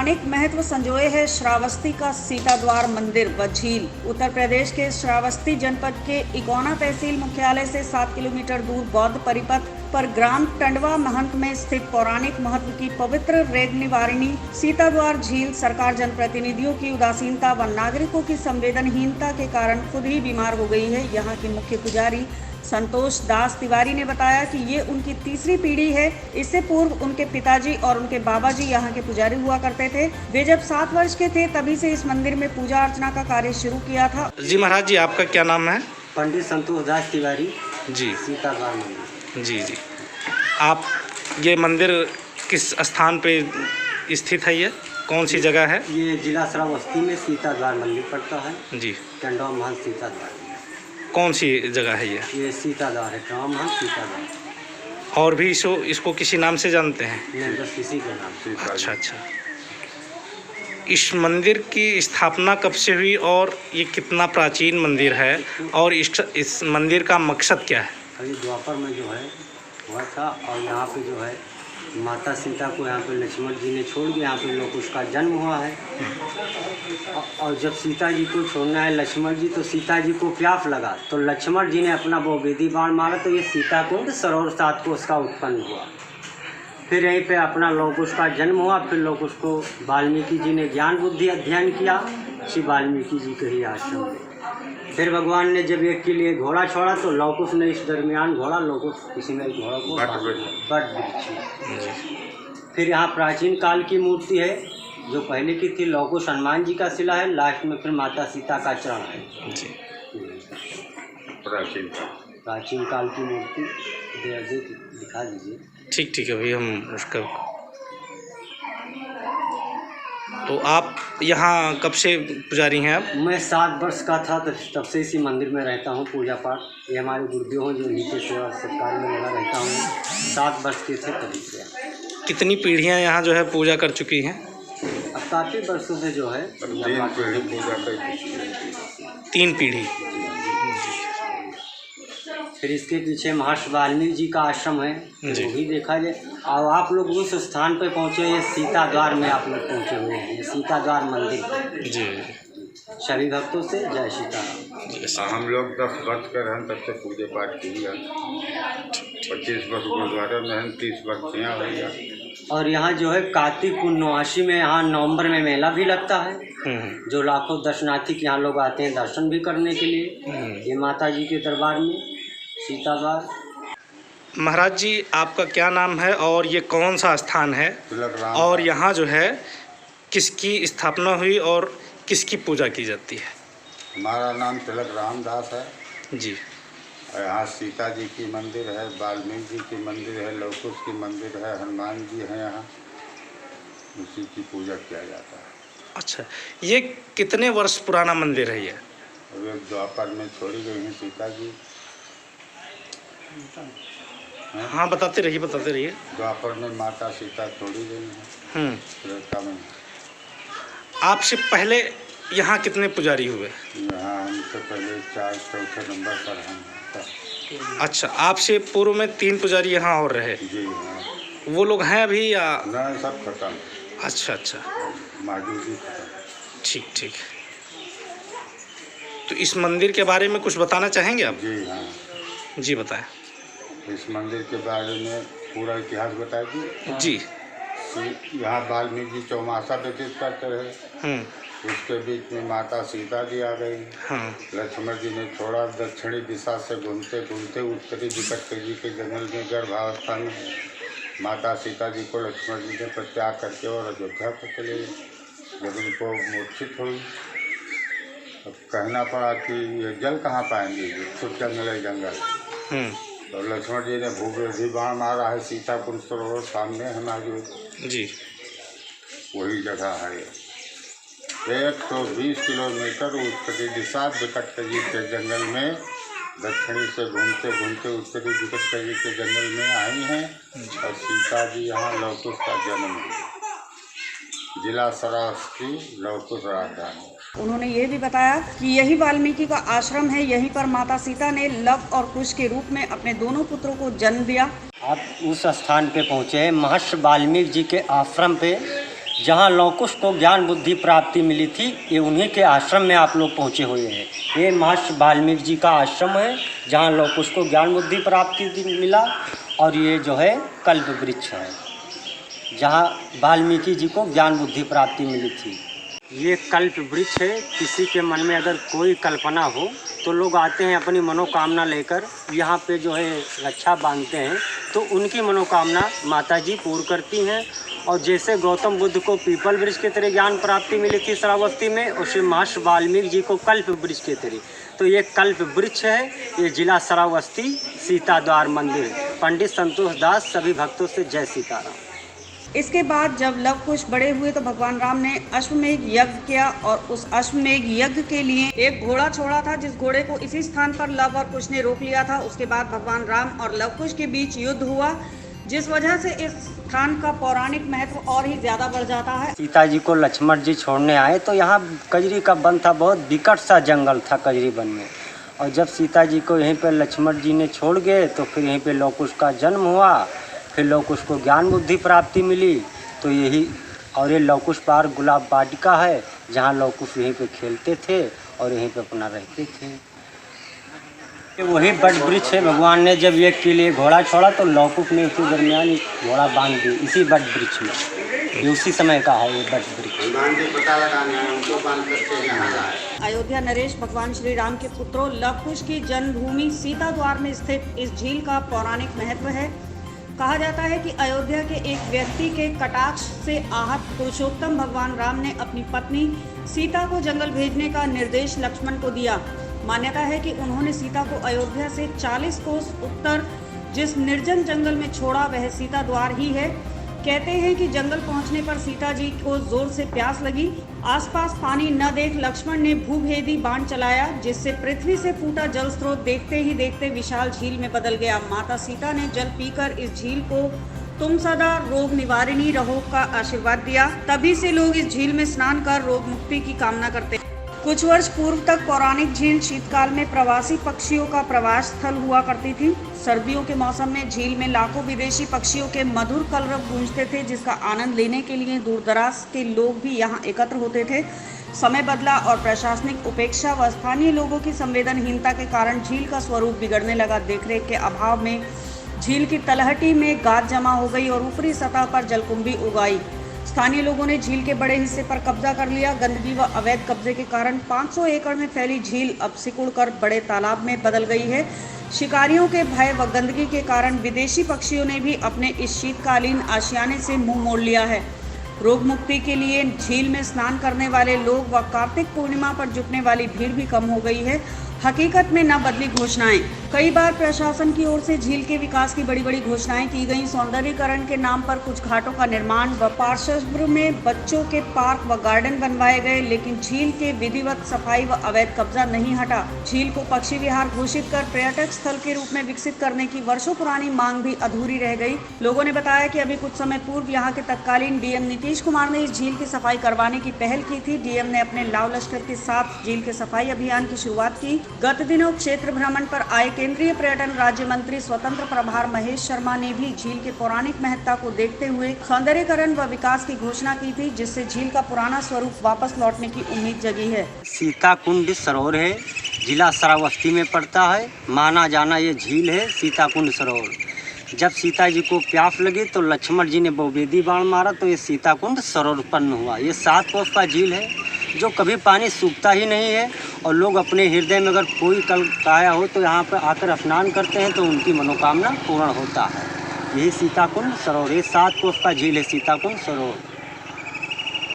पौराणिक महत्व संजोए है श्रावस्ती का सीता द्वार मंदिर व झील। उत्तर प्रदेश के श्रावस्ती जनपद के इगोना तहसील मुख्यालय से 7 किलोमीटर दूर बौद्ध परिपथ पर ग्राम टंडवा महंत में स्थित पौराणिक महत्व की पवित्र रेग निवारिणी सीता द्वार झील सरकार, जनप्रतिनिधियों की उदासीनता व नागरिकों की संवेदनहीनता के कारण खुद ही बीमार हो गई है। यहाँ के मुख्य पुजारी संतोष दास तिवारी ने बताया कि ये उनकी तीसरी पीढ़ी है। इससे पूर्व उनके पिताजी और उनके बाबा जी यहाँ के पुजारी हुआ करते थे। वे जब 7 वर्ष के थे तभी से इस मंदिर में पूजा अर्चना का कार्य शुरू किया था। जी महाराज जी, आपका क्या नाम है? पंडित संतोष दास तिवारी जी। सीता द्वार मंदिर। जी जी। आप ये मंदिर किस स्थान पे स्थित है? ये कौन सी जगह है? ये जिला श्रावस्ती में सीता द्वार मंदिर पड़ता है। जी। टंडवा महंत सीता द्वार। कौन सी जगह है ये? सीता द्वार है, टंडवा महंत सीता द्वार। और भी इसको किसी नाम से जानते हैं? नहीं, बस इसी के नाम से। अच्छा अच्छा। इस मंदिर की स्थापना कब से हुई और ये कितना प्राचीन मंदिर है और इस मंदिर का मकसद क्या है? अभी द्वापर में जो है हुआ था और यहाँ पे जो है माता सीता को यहाँ पे लक्ष्मण जी ने छोड़ के यहाँ पे लोग उसका जन्म हुआ है। और जब सीता जी को छोड़ना है लक्ष्मण जी, तो सीता जी को प्यास लगा तो लक्ष्मण जी ने अपना वो वेदी बाण मारा, तो ये सीता को सरोवर सात को उसका उत्पन्न हुआ। फिर यहीं पे अपना लोग उसका जन्म हुआ। फिर लोग उसको वाल्मीकि जी ने ज्ञान बुद्धि अध्ययन किया, श्री वाल्मीकि जी के ही आश्रम में। फिर भगवान ने जब एक के लिए घोड़ा छोड़ा तो लौकुश ने इस दरमियान घोड़ा लौकुश किसी ने घोड़ा को बट वृक्ष। फिर यहाँ प्राचीन काल की मूर्ति है जो पहले की थी, लौकुश हनुमान जी का शिला है, लास्ट में फिर माता सीता का चरण है। जी। प्राचीन काल की मूर्ति दिखा दीजिए। ठीक ठीक है भाई, हम उसका। तो आप यहाँ कब से पुजारी हैं आप? मैं 7 वर्ष का था तब से इसी मंदिर में रहता हूँ, पूजा पाठ। ये हमारे गुरुदेव हैं जो नीचे सेवा सत्कार में लगा रहता हूँ। 7 वर्ष के थे तभी से। कितनी पीढ़ियाँ यहाँ जो है पूजा कर चुकी हैं? अब काफ़ी वर्षों से जो है 3 पीढ़ी। फिर इसके पीछे महर्षि वाल्मीकि जी का आश्रम है, वो भी देखा जाए। और आप लोग उस स्थान पे पहुँचे, ये सीता द्वार में आप लोग पहुँचे हुए हैं, ये सीता द्वार मंदिर। जी। सभी भक्तों से जय सीताराम। हम लोग 10 वर्ष के हैं तब से पूजा पाठ की है। 25 वर्ष गुरुद्वारा में हैं, 30 वर्ष यहाँ हो। और यहाँ जो है कार्तिक पूर्णिमासी में यहाँ नवंबर में मेला भी लगता है, जो लाखों दर्शनार्थी यहाँ लोग आते हैं दर्शन भी करने के लिए। ये माता जी के दरबार में सीता द्वार। महाराज जी, आपका क्या नाम है और ये कौन सा स्थान है और यहाँ जो है किसकी स्थापना हुई और किसकी पूजा की जाती है? हमारा नाम तिलक रामदास है जी। यहाँ सीता जी की मंदिर है, वाल्मीकि जी की मंदिर है, लवकुश की मंदिर है, हनुमान जी हैं यहाँ, उसी की पूजा किया जाता है। अच्छा, ये कितने वर्ष पुराना मंदिर है ये? द्वापर में छोड़ी गई हैं सीता जी। हाँ, बताते रहिए। द्वापर में माता सीता छोड़ी गई हैं। आपसे पहले यहाँ कितने पुजारी हुए? यहाँ हमसे पहले 4 नंबर पर हम। अच्छा, आपसे पूर्व में 3 पुजारी यहाँ और रहे? जी हाँ। वो लोग हैं अभी या? नहीं, सब खत्म। अच्छा। मौजूदी खत्म। ठीक। तो इस मंदिर के बारे में कुछ बताना चाहेंगे आप? जी हाँ। जी बताएं। इस मंदिर के बारे में पूरा इतिहास बताइए। जी। यहाँ वाल्मीकि जी चौमासा व्यतीत करते रहे। उसके बीच में माता सीता जी आ गई। लक्ष्मण जी ने छोड़ा, दक्षिणी दिशा से घूमते उत्तरी विकट जी के जंगल में गर्भावस्था में माता सीता जी को लक्ष्मण जी ने प्रत्याग करके और अयोध्या पर चले गए। जब उनको मूर्छित हुई अब कहना पड़ा कि ये जल कहाँ पाएंगे, खुद जंगल। और लक्ष्मण जी ने भूवेदी बाण मारा है, सीतापुर सरोवर सामने है मौजूद जी, वही जगह है। 120 किलोमीटर उत्तरी दिशा विकट जी के जंगल में दक्षिणी से घूमते उत्तरी विकट जी के जंगल में आई हैं और सीता जी यहाँ लवकुश का जन्म हुआ। जिला श्रावस्ती, लवकुश राजधानी। उन्होंने ये भी बताया कि यही वाल्मीकि का आश्रम है, यहीं पर माता सीता ने लव और कुश के रूप में अपने दोनों पुत्रों को जन्म दिया। आप उस स्थान पे पहुँचे हैं महर्षि वाल्मीकि जी के आश्रम पे, जहाँ लवकुश को ज्ञान बुद्धि प्राप्ति मिली थी, ये उन्हीं के आश्रम में आप लोग पहुँचे हुए हैं। ये महर्षि वाल्मीकि जी का आश्रम है जहाँ लवकुश को ज्ञान बुद्धि प्राप्ति मिला, और ये जो है कल्प वृक्ष है जहाँ वाल्मीकि जी को ज्ञान बुद्धि प्राप्ति मिली थी। ये कल्प वृक्ष है। किसी के मन में अगर कोई कल्पना हो तो लोग आते हैं अपनी मनोकामना लेकर, यहाँ पे जो है रक्षा बांधते हैं, तो उनकी मनोकामना माता जी पूर्ण करती हैं। और जैसे गौतम बुद्ध को पीपल वृक्ष के तरह ज्ञान प्राप्ति मिली थी श्रावस्ती में, उसे महर्षि वाल्मीकि जी को कल्प वृक्ष के तरह। तो ये कल्प वृक्ष है। ये जिला श्रावस्ती सीता द्वार मंदिर है। पंडित संतोष दास सभी भक्तों से जय सीताराम। इसके बाद जब लवकुश बड़े हुए तो भगवान राम ने अश्वमेघ यज्ञ किया और उस अश्वमेघ यज्ञ के लिए एक घोड़ा छोड़ा था, जिस घोड़े को इसी स्थान पर लव और कुश ने रोक लिया था। उसके बाद भगवान राम और लवकुश के बीच युद्ध हुआ, जिस वजह से इस स्थान का पौराणिक महत्व और ही ज्यादा बढ़ जाता है। सीता जी को लक्ष्मण जी छोड़ने आए तो यहाँ कजरी का वन था, बहुत विकट सा जंगल था कजरी वन में। और जब सीता जी को यहीं पे लक्ष्मण जी ने छोड़ गए तो फिर यहीं पे लवकुश का जन्म हुआ। फिर लवकुश को ज्ञान बुद्धि प्राप्ति मिली, तो यही और ये लवकुश पार गुलाब वाटिका है जहाँ लवकुश यहीं पे खेलते थे और यहीं पे अपना रहते थे। ये वही बट वृक्ष है। भगवान ने जब ये के लिए घोड़ा छोड़ा तो लवकुश ने उसी दरमियान घोड़ा बांध दी इसी बट वृक्ष में। ये उसी समय का है ये बट वृक्ष। अयोध्या नरेश भगवान श्री राम के पुत्रों लवकुश की जन्मभूमि सीता द्वार में स्थित इस झील का पौराणिक महत्व है। कहा जाता है कि अयोध्या के एक व्यक्ति के कटाक्ष से आहत पुरुषोत्तम भगवान राम ने अपनी पत्नी सीता को जंगल भेजने का निर्देश लक्ष्मण को दिया। मान्यता है कि उन्होंने सीता को अयोध्या से 40 कोस उत्तर जिस निर्जन जंगल में छोड़ा वह सीता द्वार ही है। कहते हैं कि जंगल पहुंचने पर सीता जी को जोर से प्यास लगी। आसपास पानी न देख लक्ष्मण ने भूभेदी बाण चलाया, जिससे पृथ्वी से फूटा जल स्रोत देखते ही देखते विशाल झील में बदल गया। माता सीता ने जल पीकर इस झील को तुम सदा रोग निवारिणी रहो का आशीर्वाद दिया। तभी से लोग इस झील में स्नान कर रोग मुक्ति की कामना करते हैं। कुछ वर्ष पूर्व तक पौराणिक झील शीतकाल में प्रवासी पक्षियों का प्रवास स्थल हुआ करती थी। सर्दियों के मौसम में झील में लाखों विदेशी पक्षियों के मधुर कलरव गूंजते थे, जिसका आनंद लेने के लिए दूर दराज के लोग भी यहाँ एकत्र होते थे। समय बदला और प्रशासनिक उपेक्षा व स्थानीय लोगों की संवेदनहीनता के कारण झील का स्वरूप बिगड़ने लगा। देखरेख के अभाव में झील की तलहटी में गाद जमा हो गई और ऊपरी सतह पर जलकुंभी उगाई। स्थानीय लोगों ने झील के बड़े हिस्से पर कब्जा कर लिया। गंदगी व अवैध कब्जे के कारण 500 एकड़ में फैली झील अब सिकुड़कर बड़े तालाब में बदल गई है। शिकारियों के भय व गंदगी के कारण विदेशी पक्षियों ने भी अपने इस शीतकालीन आशियाने से मुंह मोड़ लिया है। रोग मुक्ति के लिए झील में स्नान करने वाले लोग व कार्तिक पूर्णिमा पर जुटने वाली भीड़ भी कम हो गई है। हकीकत में न बदली घोषणाएं। कई बार प्रशासन की ओर से झील के विकास की बड़ी बड़ी घोषणाएं की गई। सौंदर्यीकरण के नाम पर कुछ घाटों का निर्माण व पार्श्व में बच्चों के पार्क व गार्डन बनवाए गए, लेकिन झील के विधिवत सफाई व अवैध कब्जा नहीं हटा। झील को पक्षी विहार घोषित कर पर्यटक स्थल के रूप में विकसित करने की वर्षों पुरानी मांग भी अधूरी रह गई। लोगों ने बताया कि अभी कुछ समय पूर्व यहाँ के तत्कालीन डीएम नीतीश कुमार ने इस झील की सफाई करवाने की पहल की थी। डीएम ने अपने लाव लश्कर के साथ झील के सफाई अभियान की शुरुआत की। गत दिनों क्षेत्र भ्रमण पर आए केंद्रीय पर्यटन राज्य मंत्री स्वतंत्र प्रभार महेश शर्मा ने भी झील के पौराणिक महत्ता को देखते हुए सौंदर्यीकरण व विकास की घोषणा की थी, जिससे झील का पुराना स्वरूप वापस लौटने की उम्मीद जगी है। सीता कुंड सरोवर है, जिला श्रावस्ती में पड़ता है। माना जाना ये झील है सीता कुंड सरोवर। जब सीता जी को प्यास लगी तो लक्ष्मण जी ने बहुवेदी बाण मारा तो ये सीता कुंड सरोवर उत्पन्न हुआ। ये 7 कोस का झील है जो कभी पानी सूखता ही नहीं है, और लोग अपने हृदय में अगर कोई कल काया हो तो यहाँ पर आकर स्नान करते हैं तो उनकी मनोकामना पूर्ण होता है। यही सीता कुंड सरोवर, ये 7 कोस का झील है सीता कुंड सरोवर।